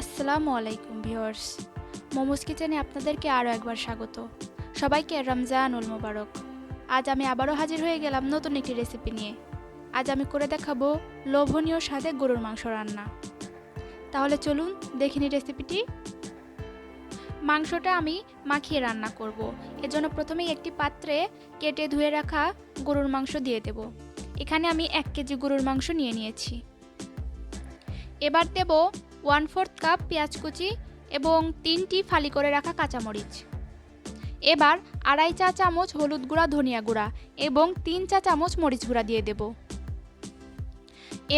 আসসালামু আলাইকুম ভিউয়ার্স, মোমোস কিচেনে আপনাদেরকে আরও একবার স্বাগত। সবাইকে রমজানুল মোবারক। আজ আমি আবারও হাজির হয়ে গেলাম নতুন একটি রেসিপি নিয়ে। আজ আমি করে দেখাবো লোভনীয় স্বাদে গরুর মাংস রান্না। তাহলে চলুন দেখে নিই রেসিপিটি। মাংসটা আমি মাখিয়ে রান্না করব। এজন্য প্রথমেই একটি পাত্রে কেটে ধুয়ে রাখা গরুর মাংস দিয়ে দেব। এখানে আমি 1 কেজি গরুর মাংস নিয়ে নিয়েছি। এবার দেব 1/4 কাপ পেঁয়াজ কুচি এবং 3টি ফালি করে রাখা কাঁচামরিচ। এবার 2.5 চা চামচ হলুদ গুঁড়া, ধনিয়া গুঁড়া এবং 3 চা চামচ মরিচ গুঁড়া দিয়ে দেব।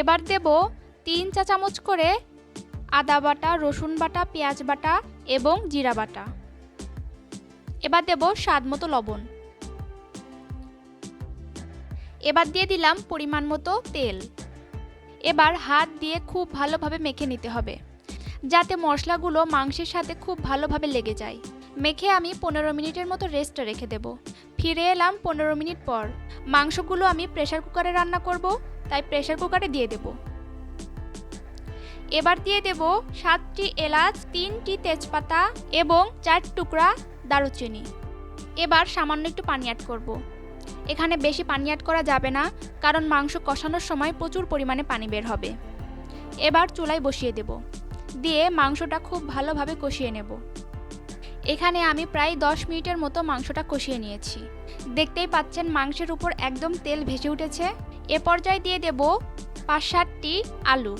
এবার দেব 3 চা চামচ করে আদা বাটা, রসুন বাটা, পেঁয়াজ বাটা এবং জিরা বাটা। এবার দেব স্বাদ মতো লবণ। এবার দিয়ে দিলাম পরিমাণ মতো তেল। এবার হাত দিয়ে খুব ভালোভাবে মেখে নিতে হবে, যাতে মশলাগুলো মাংসের সাথে খুব ভালোভাবে লেগে যায়। মেখে আমি 15 মিনিটের মতো রেস্টে রেখে দেব। ফিরে এলাম 15 মিনিট পর। মাংসগুলো আমি প্রেসার কুকারে রান্না করব, তাই প্রেসার কুকারে দিয়ে দেব। এবার দিয়ে দেব 7টি এলাচ, 3টি তেজপাতা এবং 4 টুকরা দারুচিনি। এবার সামান্য একটু পানি অ্যাড করব। এখানে বেশি পানি অ্যাড করা যাবে না, কারণ মাংস কষানোর সময় প্রচুর পরিমাণে পানি বের হবে। এবার চুলায় বসিয়ে দেব, দিয়ে মাংসটা খুব ভালোভাবে কষিয়ে নেব। এখানে আমি প্রায় 10 মিনিটের মতো মাংসটা কষিয়ে নিয়েছি। দেখতেই পাচ্ছেন মাংসের উপর একদম তেল ভেসে উঠেছে। এ পর্যায়ে দিয়ে দেব 5-7টি আলু,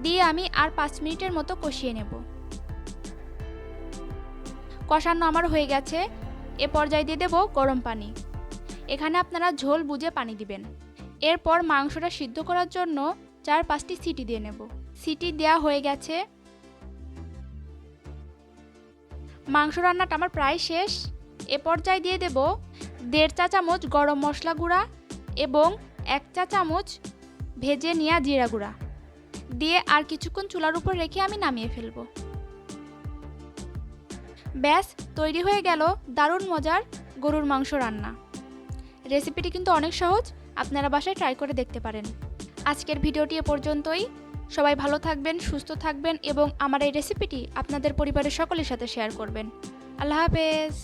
দিয়ে আমি আর 5 মিনিটের মতো কষিয়ে নেব। কষানো আমার হয়ে গেছে। এ পর্যায়ে দিয়ে দেব গরম পানি। এখানে আপনারা ঝোল বুঝে পানি দিবেন। এরপর মাংসটা সিদ্ধ করার জন্য 4-5টি সিটি দিয়ে নেব। সিটি দেওয়া হয়ে গেছে। মাংস রান্নাটা আমার প্রায় শেষ। এ পর্যায়ে দিয়ে দেব 1.5 চা চামচ গরম মশলা গুঁড়া এবং 1 চা চামচ ভেজে নেওয়া জিরা গুঁড়া দিয়ে আর কিছুক্ষণ চুলার উপর রেখে আমি নামিয়ে ফেলব। ব্যাস, তৈরি হয়ে গেল দারুণ মজার গরুর মাংস রান্না। রেসিপিটি কিন্তু অনেক সহজ, আপনারা বাসায় ট্রাই করে দেখতে পারেন। আজকের ভিডিওটি এ পর্যন্তই। সবাই ভালো থাকবেন, সুস্থ থাকবেন এবং আমার এই রেসিপিটি আপনাদের পরিবারের সকলের সাথে শেয়ার করবেন। আল্লাহ হাফেজ।